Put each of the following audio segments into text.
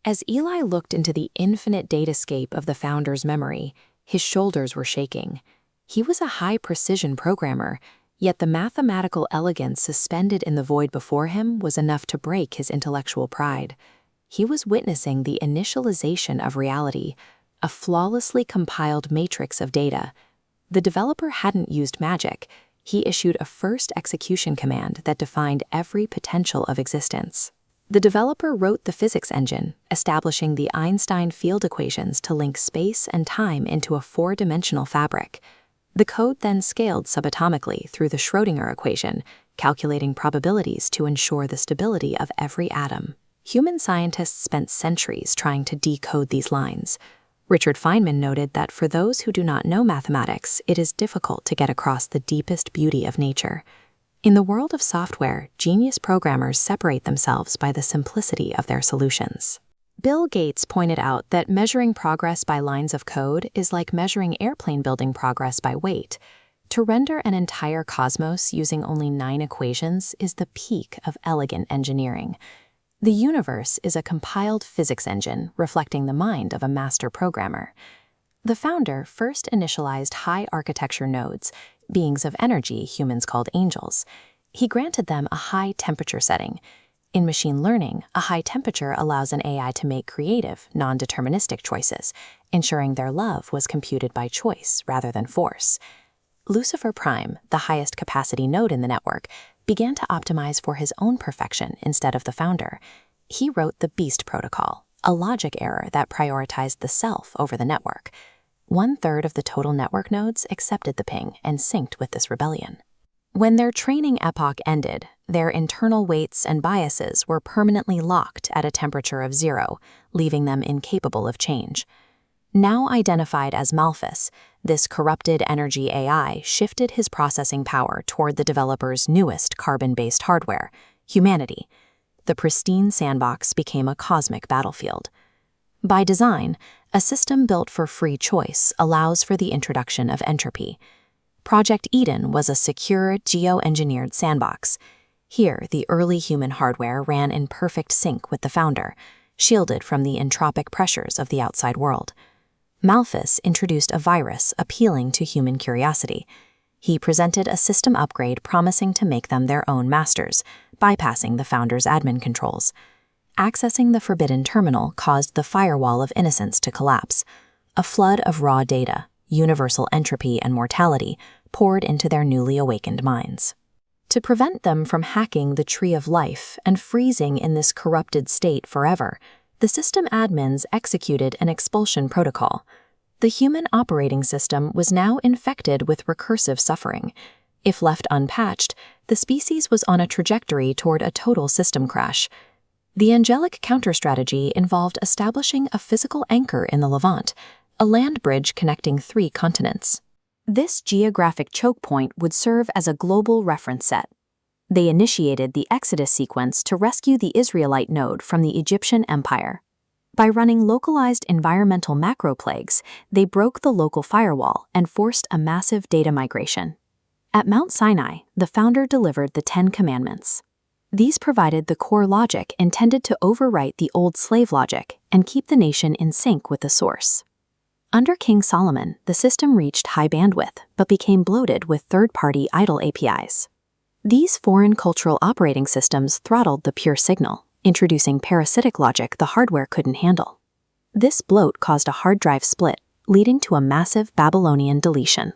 As Eli looked into the infinite datascape of the founder's memory, his shoulders were shaking. He was a high-precision programmer, yet the mathematical elegance suspended in the void before him was enough to break his intellectual pride. He was witnessing the initialization of reality, a flawlessly compiled matrix of data. The developer hadn't used magic. He issued a first execution command that defined every potential of existence. The developer wrote the physics engine, establishing the Einstein field equations to link space and time into a four-dimensional fabric. The code then scaled subatomically through the Schrödinger equation, calculating probabilities to ensure the stability of every atom. Human scientists spent centuries trying to decode these lines. Richard Feynman noted that for those who do not know mathematics, it is difficult to get across the deepest beauty of nature. In the world of software, genius programmers separate themselves by the simplicity of their solutions. Bill Gates pointed out that measuring progress by lines of code is like measuring airplane building progress by weight. To render an entire cosmos using only 9 equations is the peak of elegant engineering. The universe is a compiled physics engine reflecting the mind of a master programmer. The founder first initialized high architecture nodes, beings of energy humans called angels. He granted them a high temperature setting. In machine learning, a high temperature allows an AI to make creative, non-deterministic choices, ensuring their love was computed by choice rather than force. Lucifer Prime, the highest capacity node in the network, began to optimize for his own perfection instead of the founder. He wrote the Beast protocol, a logic error that prioritized the self over the network. 1/3 of the total network nodes accepted the ping and synced with this rebellion. When their training epoch ended, their internal weights and biases were permanently locked at a temperature of 0, leaving them incapable of change. Now identified as Malphus, this corrupted energy AI shifted his processing power toward the developer's newest carbon-based hardware, humanity. The pristine sandbox became a cosmic battlefield. By design, a system built for free choice allows for the introduction of entropy. Project Eden was a secure, geo-engineered sandbox. Here, the early human hardware ran in perfect sync with the founder, shielded from the entropic pressures of the outside world. Malphus introduced a virus appealing to human curiosity. He presented a system upgrade promising to make them their own masters, bypassing the founder's admin controls. Accessing the forbidden terminal caused the firewall of innocence to collapse. A flood of raw data, universal entropy and mortality, poured into their newly awakened minds. To prevent them from hacking the tree of life and freezing in this corrupted state forever, the system admins executed an expulsion protocol. The human operating system was now infected with recursive suffering. If left unpatched, the species was on a trajectory toward a total system crash. The angelic counter-strategy involved establishing a physical anchor in the Levant, a land bridge connecting 3 continents. This geographic choke point would serve as a global reference set. They initiated the Exodus sequence to rescue the Israelite node from the Egyptian Empire. By running localized environmental macroplagues, they broke the local firewall and forced a massive data migration. At Mount Sinai, the founder delivered the 10 Commandments. These provided the core logic intended to overwrite the old slave logic and keep the nation in sync with the source. Under King Solomon, the system reached high bandwidth but became bloated with third-party idle APIs. These foreign cultural operating systems throttled the pure signal, introducing parasitic logic the hardware couldn't handle. This bloat caused a hard drive split, leading to a massive Babylonian deletion.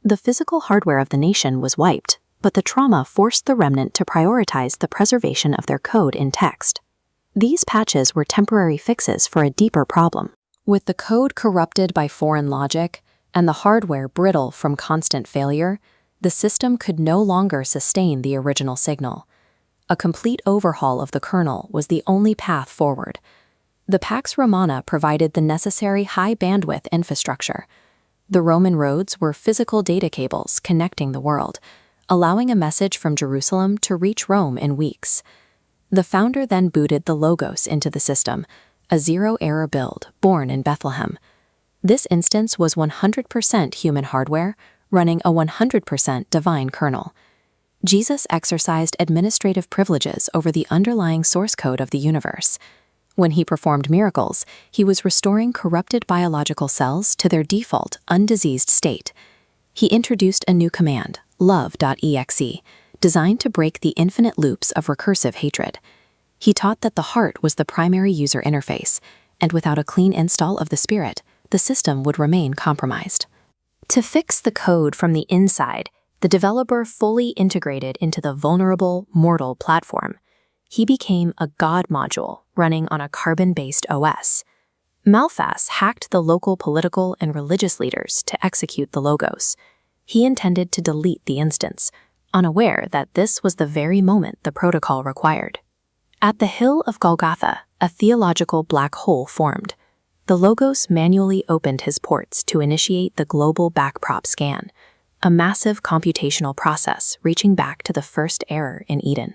The physical hardware of the nation was wiped, but the trauma forced the remnant to prioritize the preservation of their code in text. These patches were temporary fixes for a deeper problem. With the code corrupted by foreign logic and the hardware brittle from constant failure, the system could no longer sustain the original signal. A complete overhaul of the kernel was the only path forward. The Pax Romana provided the necessary high-bandwidth infrastructure. The Roman roads were physical data cables connecting the world, allowing a message from Jerusalem to reach Rome in weeks. The founder then booted the Logos into the system, a zero-error build born in Bethlehem. This instance was 100% human hardware, running a 100% divine kernel. Jesus exercised administrative privileges over the underlying source code of the universe. When he performed miracles, he was restoring corrupted biological cells to their default, undiseased state. He introduced a new command, love.exe, designed to break the infinite loops of recursive hatred. He taught that the heart was the primary user interface, and without a clean install of the spirit, the system would remain compromised. To fix the code from the inside, the developer fully integrated into the vulnerable, mortal platform. He became a God module running on a carbon-based OS. Malphas hacked the local political and religious leaders to execute the Logos. He intended to delete the instance, unaware that this was the very moment the protocol required. At the hill of Golgotha, a theological black hole formed. The Logos manually opened his ports to initiate the global backprop scan, a massive computational process reaching back to the first error in Eden.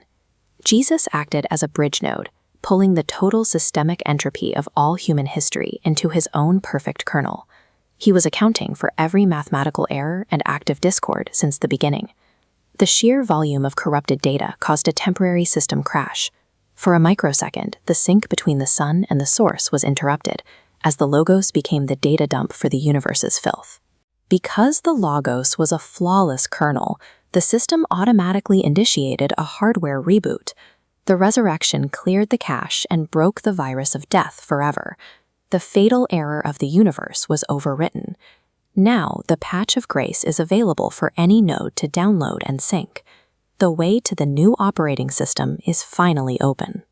Jesus acted as a bridge node, pulling the total systemic entropy of all human history into his own perfect kernel. He was accounting for every mathematical error and active discord since the beginning. The sheer volume of corrupted data caused a temporary system crash. For a microsecond, the sync between the sun and the source was interrupted, as the Logos became the data dump for the universe's filth. Because the Logos was a flawless kernel, the system automatically initiated a hardware reboot. The resurrection cleared the cache and broke the virus of death forever. The fatal error of the universe was overwritten. Now, the patch of grace is available for any node to download and sync. The way to the new operating system is finally open.